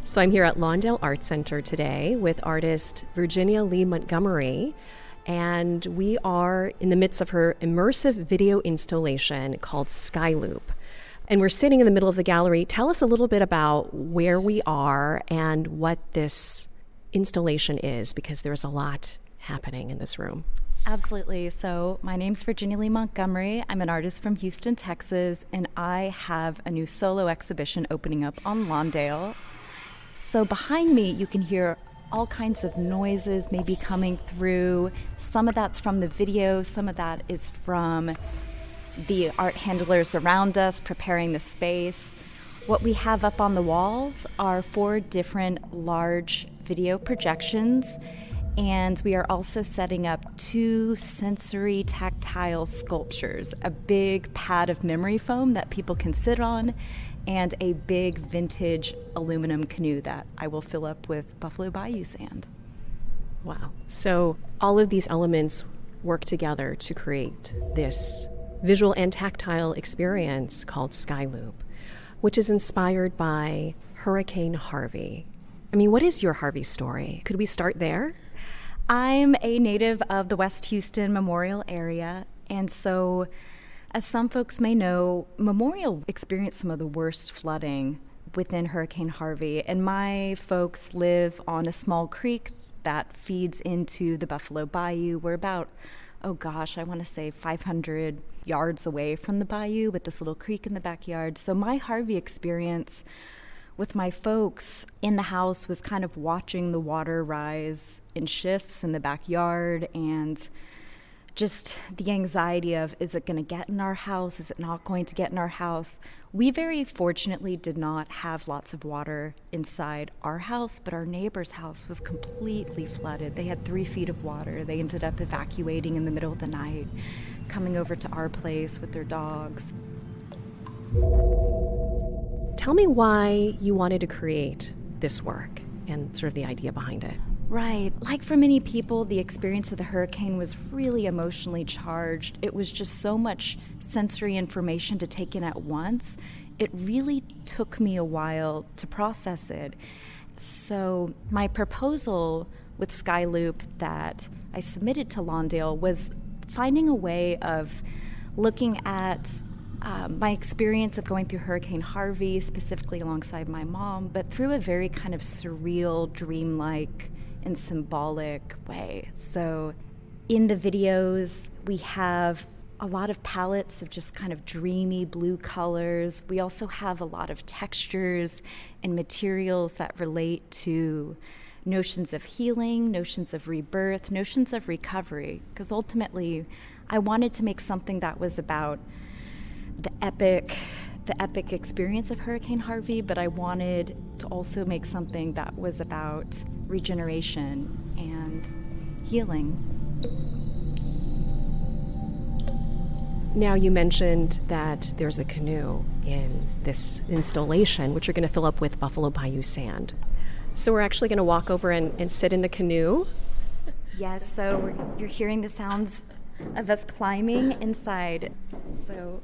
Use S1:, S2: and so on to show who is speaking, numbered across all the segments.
S1: So I'm here at Lawndale Art Center today with artist Virginia Lee Montgomery, and we are in the midst of her immersive video installation called Skyloop. And we're sitting in the middle of the gallery. Tell us a little bit about where we are and what this installation is, because there's a lot happening in this room.
S2: Absolutely. So my name's Virginia Lee Montgomery. I'm an artist from Houston, Texas, and I have a new solo exhibition opening up on Lawndale. So behind me, you can hear all kinds of noises maybe coming through. Some of that's from the video, some of that is from the art handlers around us preparing the space. What we have up on the walls are 4 different large video projections, and we are also setting up 2 sensory tactile sculptures, a big pad of memory foam that people can sit on, and a big vintage aluminum canoe that I will fill up with Buffalo Bayou sand.
S1: Wow. So all of these elements work together to create this visual and tactile experience called Skyloop, which is inspired by Hurricane Harvey. I mean, what is your Harvey story? Could we start there?
S2: I'm a native of the West Houston Memorial area, and so as some folks may know, Memorial experienced some of the worst flooding within Hurricane Harvey, and my folks live on a small creek that feeds into the Buffalo Bayou. We're about, I want to say 500 yards away from the bayou with this little creek in the backyard. So my Harvey experience with my folks in the house was kind of watching the water rise in shifts in the backyard, and just the anxiety of, is it going to get in our house? Is it not going to get in our house? We very fortunately did not have lots of water inside our house, but our neighbor's house was completely flooded. They had 3 feet of water. They ended up evacuating in the middle of the night, coming over to our place with their dogs.
S1: Tell me why you wanted to create this work and sort of the idea behind it.
S2: Right. Like for many people, the experience of the hurricane was really emotionally charged. It was just so much sensory information to take in at once. It really took me a while to process it. So my proposal with Skyloop that I submitted to Lawndale was finding a way of looking at my experience of going through Hurricane Harvey, specifically alongside my mom, but through a very kind of surreal, dreamlike, and symbolic way. So in the videos, we have a lot of palettes of just kind of dreamy blue colors. We also have a lot of textures and materials that relate to notions of healing, notions of rebirth, notions of recovery, because ultimately I wanted to make something that was about the epic experience of Hurricane Harvey, but I wanted to also make something that was about regeneration and healing.
S1: Now, you mentioned that there's a canoe in this installation, which you're going to fill up with Buffalo Bayou sand. So we're actually going to walk over and sit in the canoe.
S2: Yes, so you're hearing the sounds of us climbing inside. So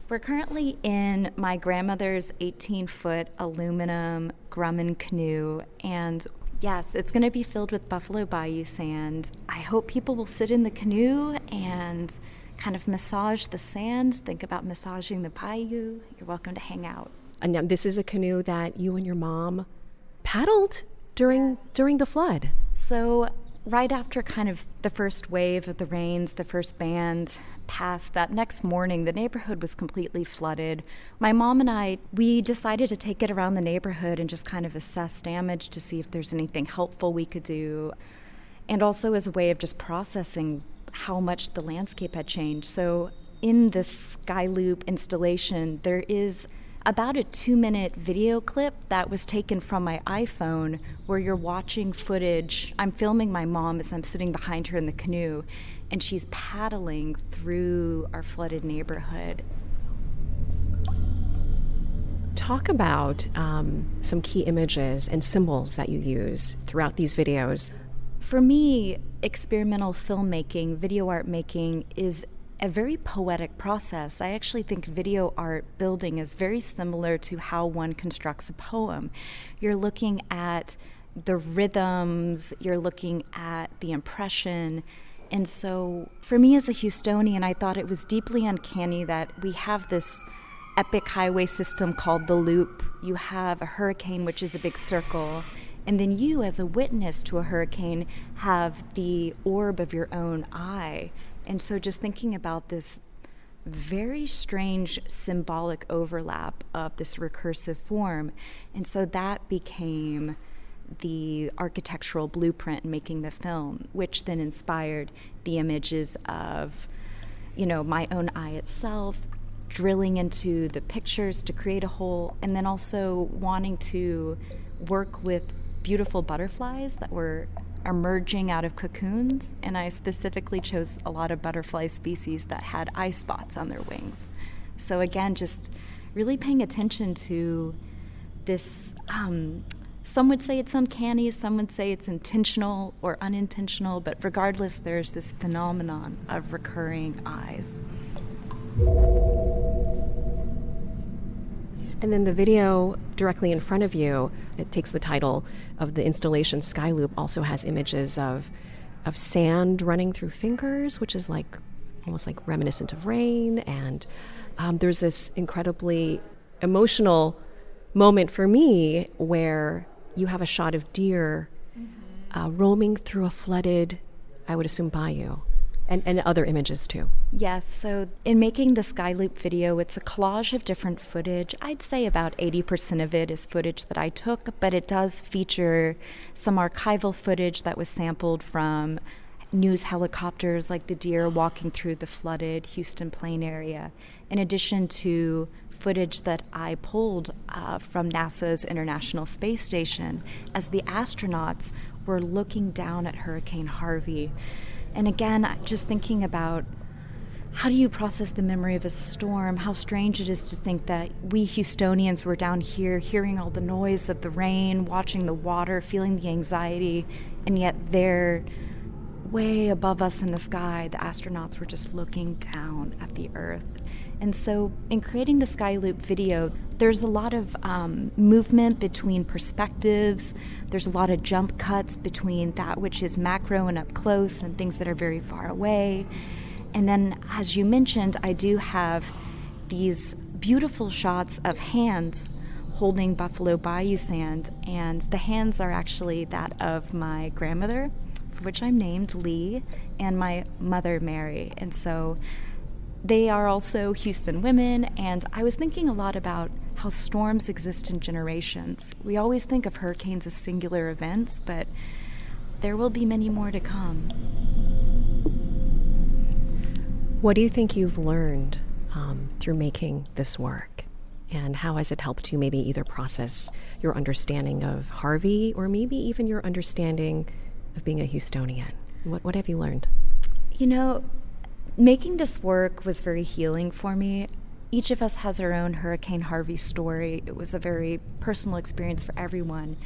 S2: we're currently in my grandmother's 18-foot aluminum Grumman canoe, and yes, it's going to be filled with Buffalo Bayou sand. I hope people will sit in the canoe and kind of massage the sand, think about massaging the bayou. You're welcome to hang out.
S1: And now this is a canoe that you and your mom paddled during the flood.
S2: So right after kind of the first wave of the rains, the first band passed, that next morning, the neighborhood was completely flooded. My mom and I, we decided to take it around the neighborhood and just kind of assess damage to see if there's anything helpful we could do, and also as a way of just processing how much the landscape had changed. So in this Skyloop installation, there is about a 2-minute video clip that was taken from my iPhone where you're watching footage. I'm filming my mom as I'm sitting behind her in the canoe, and she's paddling through our flooded neighborhood.
S1: Talk about some key images and symbols that you use throughout these videos.
S2: For me, experimental filmmaking, video art making is a very poetic process. I actually think video art building is very similar to how one constructs a poem. You're looking at the rhythms, you're looking at the impression. And so for me as a Houstonian, I thought it was deeply uncanny that we have this epic highway system called the Loop. You have a hurricane, which is a big circle, and then you, as a witness to a hurricane, have the orb of your own eye. And so just thinking about this very strange symbolic overlap of this recursive form. And so that became the architectural blueprint in making the film, which then inspired the images of, my own eye itself, drilling into the pictures to create a whole, and then also wanting to work with beautiful butterflies that were emerging out of cocoons. And I specifically chose a lot of butterfly species that had eye spots on their wings. So again, just really paying attention to this, some would say it's uncanny, some would say it's intentional or unintentional, but regardless, there's this phenomenon of recurring eyes.
S1: And then the video directly in front of you, it takes the title of the installation, Sky Loop, also has images of sand running through fingers, which is almost like reminiscent of rain. And there's this incredibly emotional moment for me where you have a shot of deer roaming through a flooded, I would assume, bayou. And other images too.
S2: Yes, so in making the Sky Loop video, it's a collage of different footage. I'd say about 80% of it is footage that I took, but it does feature some archival footage that was sampled from news helicopters, like the deer walking through the flooded Houston Plain area, in addition to footage that I pulled from NASA's International Space Station as the astronauts were looking down at Hurricane Harvey. And again, just thinking about how do you process the memory of a storm? How strange it is to think that we Houstonians were down here hearing all the noise of the rain, watching the water, feeling the anxiety, and yet they're way above us in the sky. The astronauts were just looking down at the Earth. And so in creating the Sky Loop video, there's a lot of movement between perspectives. There's a lot of jump cuts between that which is macro and up close and things that are very far away. And then, as you mentioned, I do have these beautiful shots of hands holding buffalo bayou sand. And the hands are actually that of my grandmother, for which I'm named Lee, and my mother, Mary. And so they are also Houston women, and I was thinking a lot about how storms exist in generations. We always think of hurricanes as singular events, but there will be many more to come.
S1: What do you think you've learned through making this work? And how has it helped you maybe either process your understanding of Harvey or maybe even your understanding of being a Houstonian? What have you learned?
S2: Making this work was very healing for me. Each of us has our own Hurricane Harvey story. It was a very personal experience for everyone.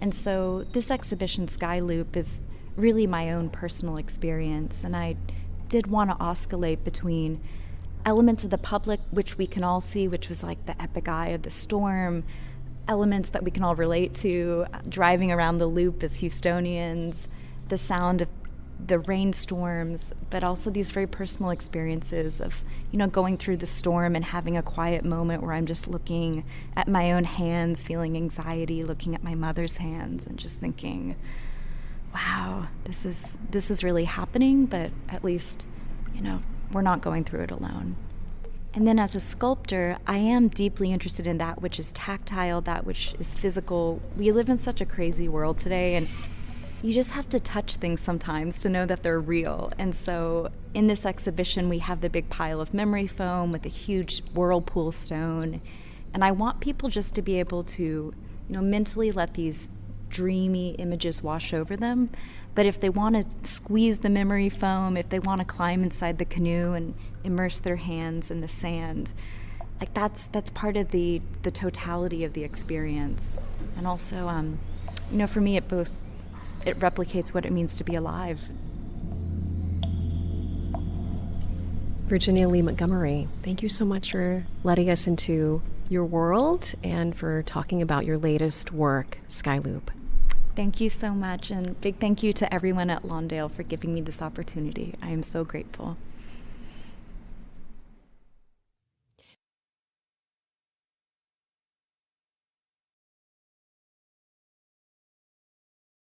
S2: And so this exhibition, Sky Loop, is really my own personal experience. And I did want to oscillate between elements of the public, which we can all see, which was like the epic eye of the storm, elements that we can all relate to, driving around the loop as Houstonians, the sound of the rainstorms, but also these very personal experiences of, going through the storm and having a quiet moment where I'm just looking at my own hands, feeling anxiety, looking at my mother's hands and just thinking, wow, this is really happening, but at least, we're not going through it alone. And then as a sculptor, I am deeply interested in that which is tactile, that which is physical. We live in such a crazy world today, and you just have to touch things sometimes to know that they're real. And so in this exhibition, we have the big pile of memory foam with a huge whirlpool stone. And I want people just to be able to, mentally let these dreamy images wash over them. But if they want to squeeze the memory foam, if they want to climb inside the canoe and immerse their hands in the sand, that's part of the totality of the experience. And also, for me, it replicates what it means to be alive.
S1: Virginia Lee Montgomery, thank you so much for letting us into your world and for talking about your latest work, Skyloop.
S2: Thank you so much, and big thank you to everyone at Lawndale for giving me this opportunity. I am so grateful.